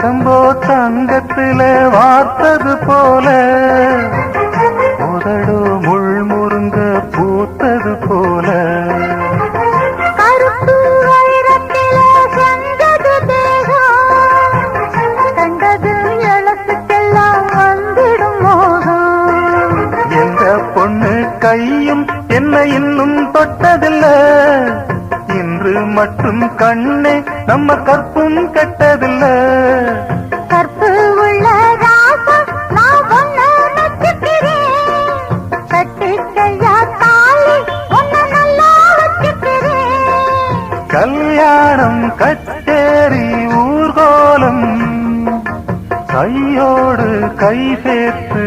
வரும்போ தங்கத்தில வார்த்தது போல முதடோ முள் முருங்க பூத்தது போல கருப்பு வைரத்தில செஞ்சது தேகம் கண்டது எழுத்துக்கெல்லாம் வந்திடும் மோகம். எந்த பொண்ணு கையும் என்ன இன்னும் தொட்டதில்ல இன்று மட்டும் கண்ணே நம்ம கற்பும் கெட்டதில்ல. கற்பு உள்ள ராசம் நான் ஒன்னு நச்சுக்கிறேன் கட்டிக்கையா தாலி ஒன்னு நல்லா வச்சுக்கிறேன். கல்யாணம் கச்சேரி ஊர்கோலம் கையோடு கை சேர்த்து